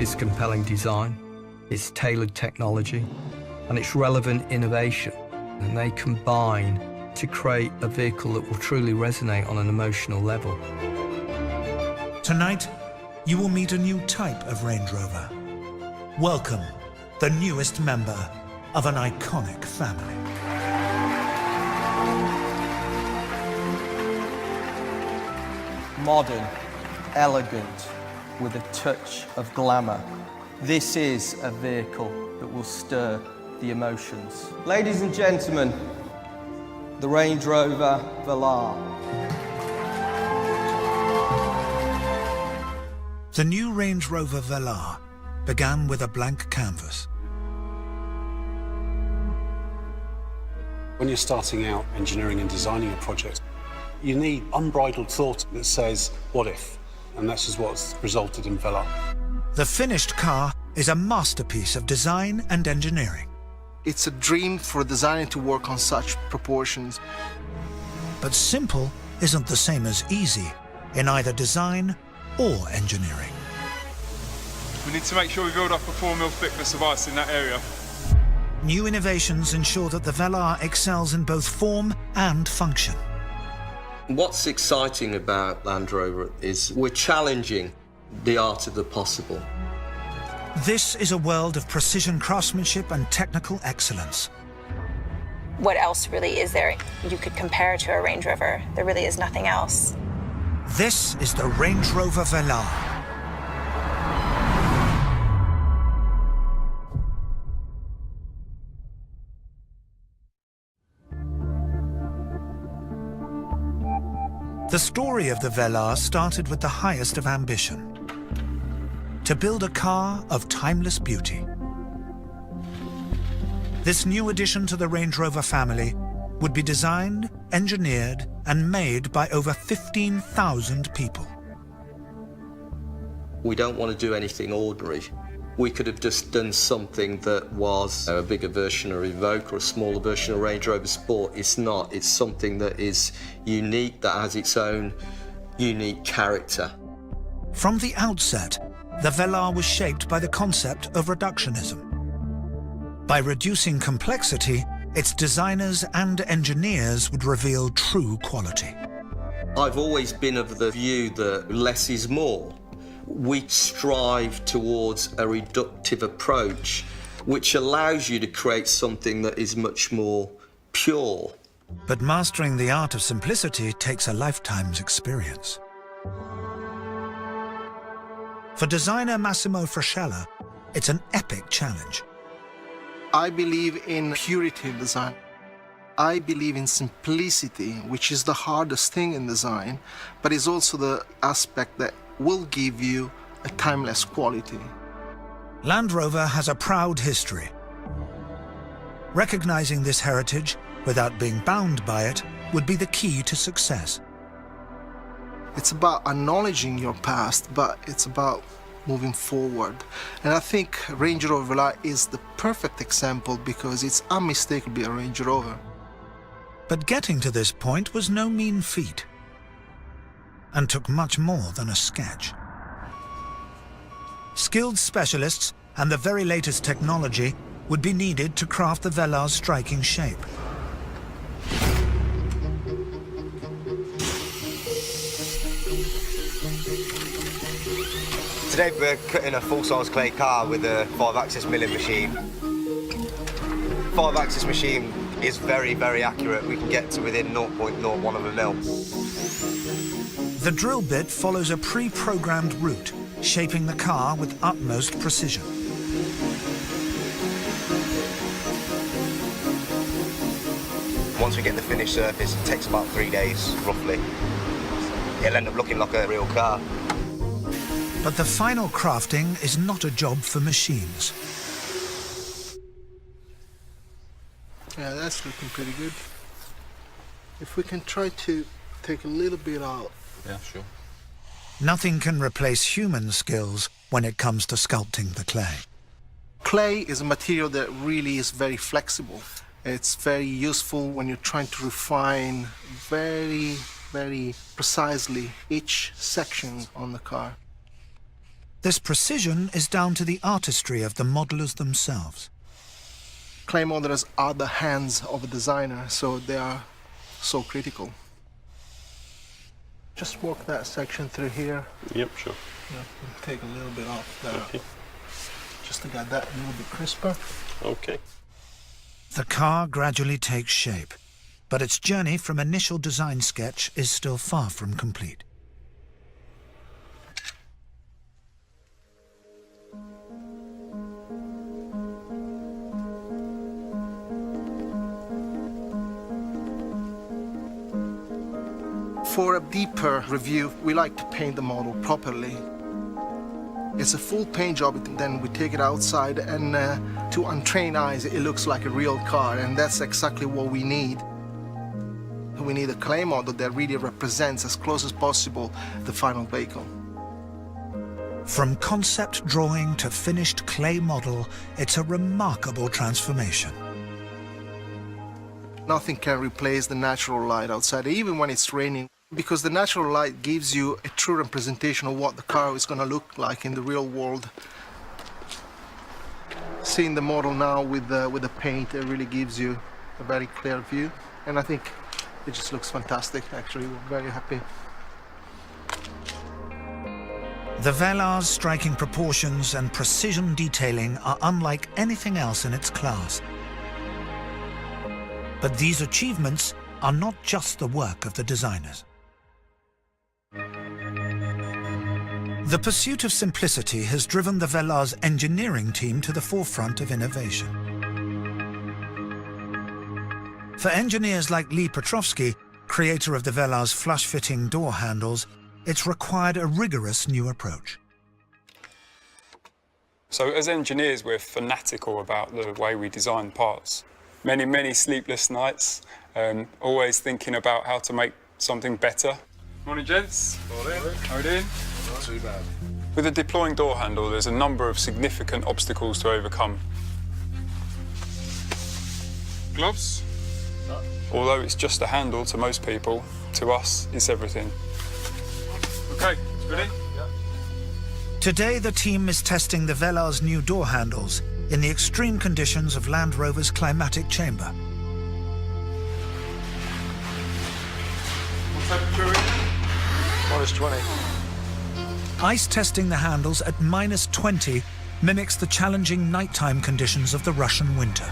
its compelling design, its tailored technology, and its relevant innovation. And they combine to create a vehicle that will truly resonate on an emotional level. Tonight, you will meet a new type of Range Rover. Welcome, the newest member of an iconic family. Modern, elegant, with a touch of glamour. This is a vehicle that will stir the emotions. Ladies and gentlemen, the Range Rover Velar. The new Range Rover Velar began with a blank canvas. When you're starting out engineering and designing a project, you need unbridled thought that says, what if? And this is what's resulted in Velar. The finished car is a masterpiece of design and engineering. It's a dream for a designer to work on such proportions. But simple isn't the same as easy in either design or engineering. We need to make sure we build up a 4 mil thickness of ice in that area. New innovations ensure that the Velar excels in both form and function. What's exciting about Land Rover is we're challenging the art of the possible. This is a world of precision craftsmanship and technical excellence. What else really is there you could compare to a Range Rover? There really is nothing else. This is the Range Rover Velar. The story of the Velar started with the highest of ambition: to build a car of timeless beauty. This new addition to the Range Rover family would be designed, engineered, and made by over 15,000 people. We don't want to do anything ordinary. We could have just done something that was a bigger version of Evoque or a smaller version of Range Rover Sport. It's not. It's something that is unique, that has its own unique character. From the outset, the Velar was shaped by the concept of reductionism. By reducing complexity, its designers and engineers would reveal true quality. I've always been of the view that less is more. We strive towards a reductive approach, which allows you to create something that is much more pure. But mastering the art of simplicity takes a lifetime's experience. For designer Massimo Frascella, it's an epic challenge. I believe in purity in design. I believe in simplicity, which is the hardest thing in design, but is also the aspect that will give you a timeless quality. Land Rover has a proud history. Recognizing this heritage without being bound by it would be the key to success. It's about acknowledging your past, but it's about moving forward. And I think Range Rover Velar is the perfect example because it's unmistakably a Range Rover. But getting to this point was no mean feat, and took much more than a sketch. Skilled specialists and the very latest technology would be needed to craft the Velar's striking shape. Today we're cutting a full-size clay car with a 5-axis milling machine. 5-axis machine is very, very accurate. We can get to within 0.01 of a mil. The drill bit follows a pre-programmed route, shaping the car with utmost precision. Once we get the finished surface, it takes about 3 days, roughly. It'll end up looking like a real car. But the final crafting is not a job for machines. Yeah, that's looking pretty good. If we can try to take a little bit out. Yeah, sure. Nothing can replace human skills when it comes to sculpting the clay. Clay is a material that really is very flexible. It's very useful when you're trying to refine very, very precisely each section on the car. This precision is down to the artistry of the modelers themselves. Clay modelers are the hands of a designer, so they are so critical. Just work that section through here. Yep, sure. Yeah, take a little bit off there. Okay. Just to get that a little bit crisper. Okay. The car gradually takes shape, but its journey from initial design sketch is still far from complete. For a deeper review, we like to paint the model properly. It's a full paint job, then we take it outside, and to untrained eyes, it looks like a real car, and that's exactly what we need. We need a clay model that really represents as close as possible the final vehicle. From concept drawing to finished clay model, it's a remarkable transformation. Nothing can replace the natural light outside, even when it's raining, because the natural light gives you a true representation of what the car is going to look like in the real world. Seeing the model now with the paint, it really gives you a very clear view, and I think it just looks fantastic. Actually, we're very happy. The Velar's striking proportions and precision detailing are unlike anything else in its class. But these achievements are not just the work of the designers. The pursuit of simplicity has driven the Velar's engineering team to the forefront of innovation. For engineers like Lee Petrovsky, creator of the Velar's flush-fitting door handles, it's required a rigorous new approach. So as engineers, we're fanatical about the way we design parts. Many, many sleepless nights, always thinking about how to make something better. Morning, gents. Morning. How are we doing? Not too bad. With a deploying door handle, there's a number of significant obstacles to overcome. Gloves? Although it's just a handle to most people, to us, it's everything. Okay, ready? Today, the team is testing the Velar's new door handles in the extreme conditions of Land Rover's climatic chamber. What temperature? -20. Ice testing the handles at -20 mimics the challenging nighttime conditions of the Russian winter.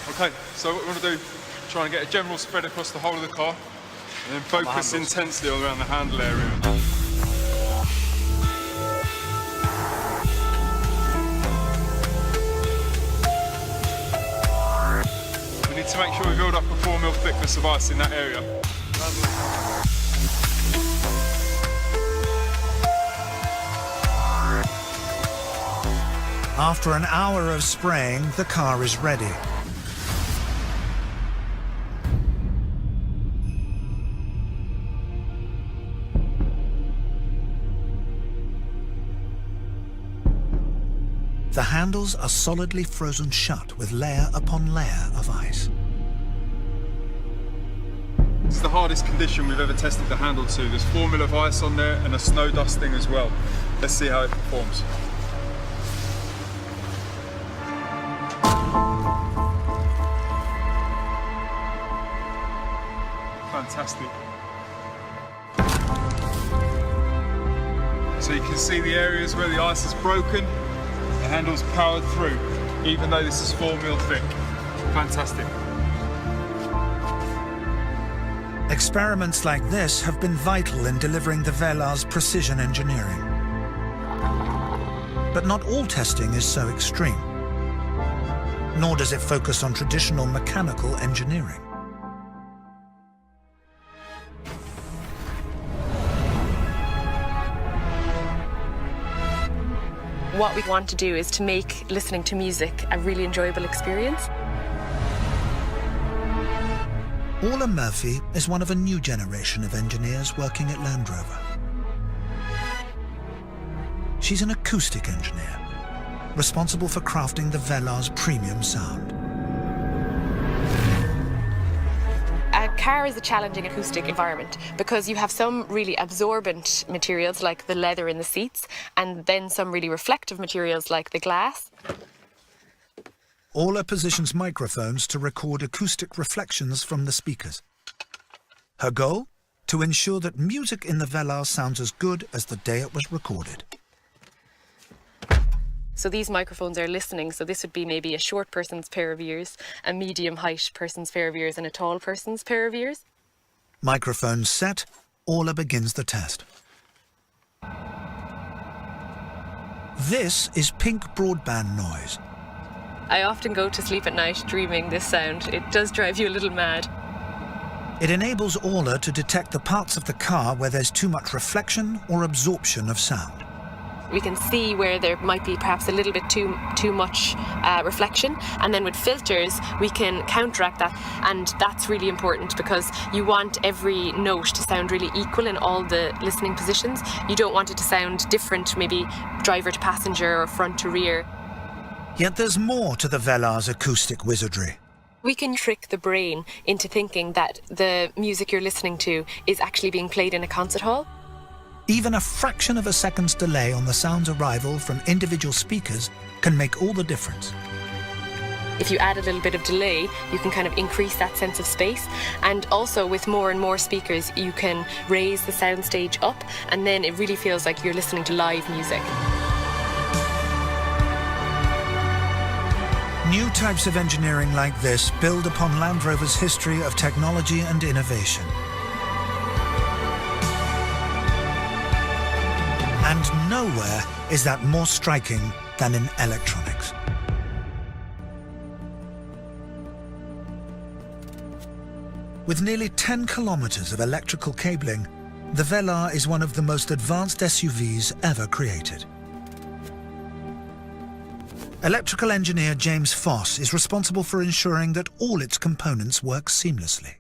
Okay, so what we want to do, try and get a general spread across the whole of the car, and then focus intensely around the handle area. We need to make sure we build up a 4 mil thickness of ice in that area. After an hour of spraying, the car is ready. The handles are solidly frozen shut with layer upon layer of ice. This is the hardest condition we've ever tested the handle to. There's 4 mil of ice on there and a snow dusting as well. Let's see how it performs. Fantastic. So you can see the areas where the ice is broken, the handle's powered through, even though this is 4 mil thick. Fantastic. Experiments like this have been vital in delivering the Velar's precision engineering. But not all testing is so extreme, nor does it focus on traditional mechanical engineering. What we want to do is to make listening to music a really enjoyable experience. Orla Murphy is one of a new generation of engineers working at Land Rover. She's an acoustic engineer, responsible for crafting the Velar's premium sound. A car is a challenging acoustic environment because you have some really absorbent materials like the leather in the seats and then some really reflective materials like the glass. Orla positions microphones to record acoustic reflections from the speakers. Her goal? To ensure that music in the Velar sounds as good as the day it was recorded. So these microphones are listening, so this would be maybe a short person's pair of ears, a medium height person's pair of ears and a tall person's pair of ears. Microphones set, Orla begins the test. This is pink broadband noise. I often go to sleep at night dreaming this sound. It does drive you a little mad. It enables Orla to detect the parts of the car where there's too much reflection or absorption of sound. We can see where there might be perhaps a little bit too much reflection, and then with filters we can counteract that, and that's really important because you want every note to sound really equal in all the listening positions. You don't want it to sound different, maybe driver to passenger or front to rear. Yet there's more to the Velar's acoustic wizardry. We can trick the brain into thinking that the music you're listening to is actually being played in a concert hall. Even a fraction of a second's delay on the sound's arrival from individual speakers can make all the difference. If you add a little bit of delay, you can kind of increase that sense of space. And also with more and more speakers, you can raise the soundstage up, and then it really feels like you're listening to live music. New types of engineering like this build upon Land Rover's history of technology and innovation. And nowhere is that more striking than in electronics. With nearly 10 kilometers of electrical cabling, the Velar is one of the most advanced SUVs ever created. Electrical engineer James Foss is responsible for ensuring that all its components work seamlessly.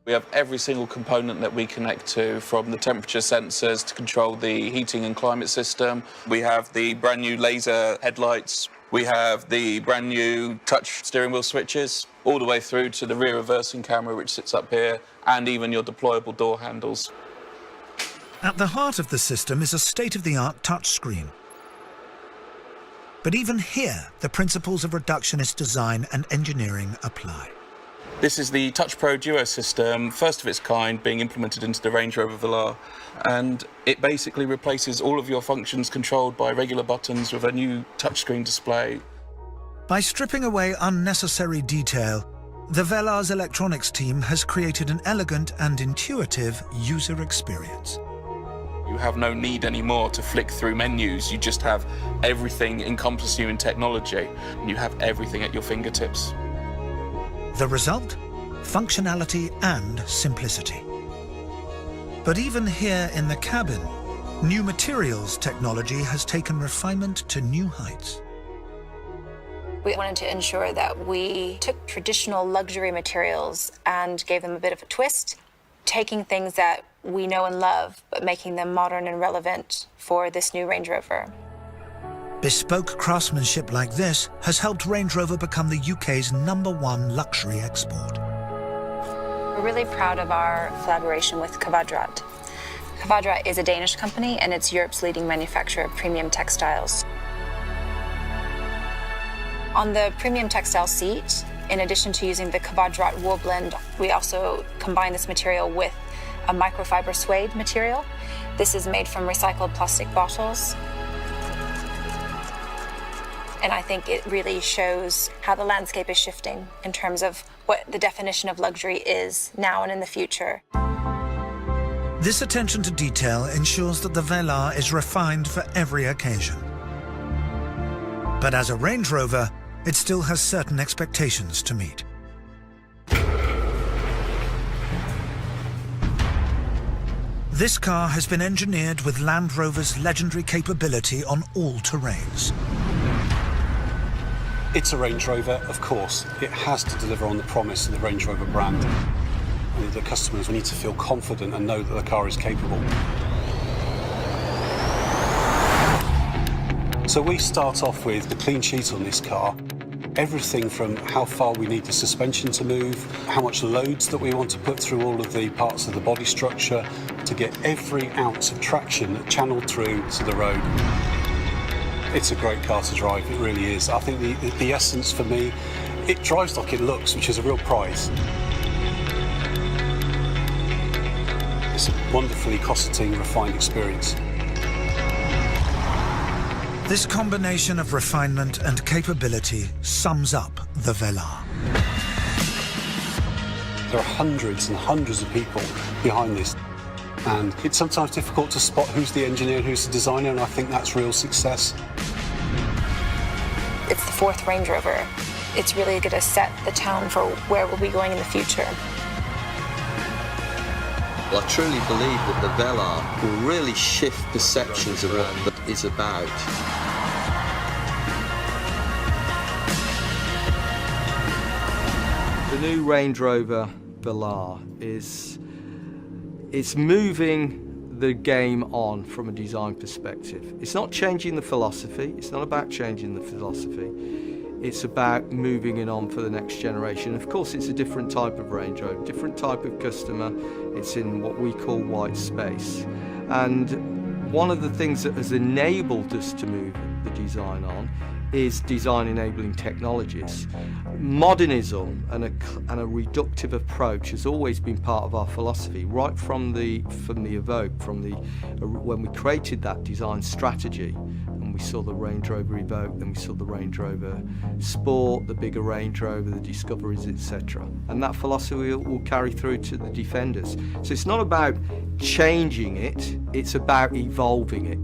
We have every single component that we connect to, from the temperature sensors to control the heating and climate system. We have the brand new laser headlights. We have the brand new touch steering wheel switches, all the way through to the rear reversing camera, which sits up here, and even your deployable door handles. At the heart of the system is a state-of-the-art touchscreen. But even here, the principles of reductionist design and engineering apply. This is the Touch Pro Duo system, first of its kind, being implemented into the Range Rover Velar, and it basically replaces all of your functions controlled by regular buttons with a new touchscreen display. By stripping away unnecessary detail, the Velar's electronics team has created an elegant and intuitive user experience. You have no need anymore to flick through menus. You just have everything encompass you in technology, and you have everything at your fingertips. The result? Functionality and simplicity. But even here in the cabin, new materials technology has taken refinement to new heights. We wanted to ensure that we took traditional luxury materials and gave them a bit of a twist, taking things that we know and love, but making them modern and relevant for this new Range Rover. Bespoke craftsmanship like this has helped Range Rover become the UK's #1 luxury export. We're really proud of our collaboration with Kvadrat. Kvadrat is a Danish company, and it's Europe's leading manufacturer of premium textiles. On the premium textile seat, in addition to using the Kvadrat wool blend, we also combine this material with a microfiber suede material. This is made from recycled plastic bottles. And I think it really shows how the landscape is shifting in terms of what the definition of luxury is now and in the future. This attention to detail ensures that the Velar is refined for every occasion. But as a Range Rover, it still has certain expectations to meet. This car has been engineered with Land Rover's legendary capability on all terrains. It's a Range Rover, of course. It has to deliver on the promise of the Range Rover brand. And the customers need to feel confident and know that the car is capable. So we start off with the clean sheet on this car. Everything from how far we need the suspension to move, how much loads that we want to put through all of the parts of the body structure to get every ounce of traction channeled through to the road. It's a great car to drive, it really is. I think the essence for me, it drives like it looks, which is a real prize. It's a wonderfully cosseting, refined experience. This combination of refinement and capability sums up the Velar. There are hundreds and hundreds of people behind this, and it's sometimes difficult to spot who's the engineer and who's the designer, and I think that's real success. It's the 4th Range Rover. It's really going to set the tone for where we'll be going in the future. Well, I truly believe that the Velar will really shift perceptions of what it is about. The new Range Rover Velar it's moving the game on from a design perspective. It's not changing the philosophy. It's not about changing the philosophy. It's about moving it on for the next generation. Of course, it's a different type of Range Rover, different type of customer. It's in what we call white space. And one of the things that has enabled us to move the design on is design enabling technologies. Modernism and a reductive approach has always been part of our philosophy, right from the Evoque, when we created that design strategy. We saw the Range Rover Evoque, then we saw the Range Rover Sport, the bigger Range Rover, the Discoveries, etc. And that philosophy will carry through to the Defenders. So it's not about changing it, it's about evolving it.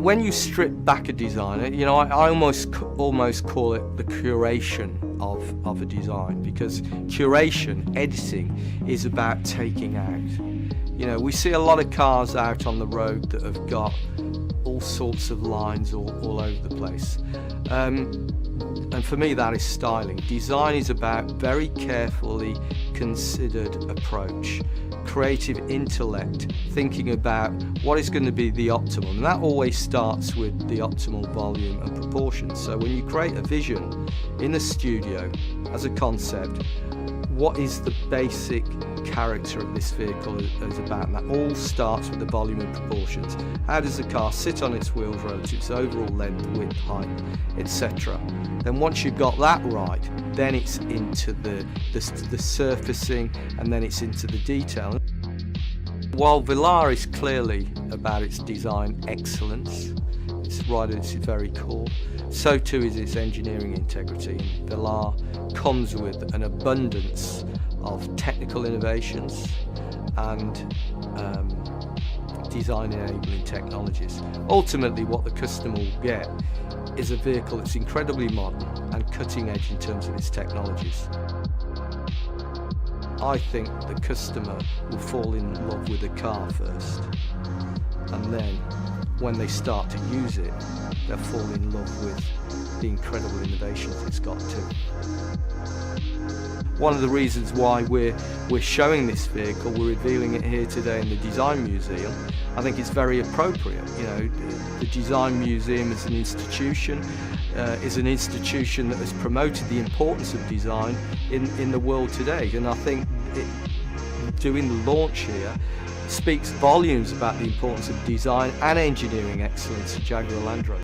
When you strip back a designer, I almost call it the curation of a design, because curation, editing, is about taking out. We see a lot of cars out on the road that have got all sorts of lines all over the place. And for me, that is styling. Design is about very carefully considered approach, creative intellect, thinking about what is going to be the optimum. And that always starts with the optimal volume and proportions. So when you create a vision in a studio as a concept, what is the basic character of this vehicle is about? And that all starts with the volume and proportions. How does the car sit on its wheels relative to its overall length, width, height, etc. Then once you've got that right, then it's into the surfacing, and then it's into the detail. While Velar is clearly about its design excellence, it's right at its very core, so too is its engineering integrity. Velar comes with an abundance of technical innovations and design enabling technologies. Ultimately, what the customer will get is a vehicle that's incredibly modern and cutting edge in terms of its technologies. I think the customer will fall in love with the car first, and then when they start to use it, they'll fall in love with the incredible innovations it's got too. One of the reasons why we're showing this vehicle, we're revealing it here today in the Design Museum, I think it's very appropriate. You know, the Design Museum as an institution is an institution that has promoted the importance of design in the world today, and I think doing the launch here speaks volumes about the importance of design and engineering excellence at Jaguar Land Rover.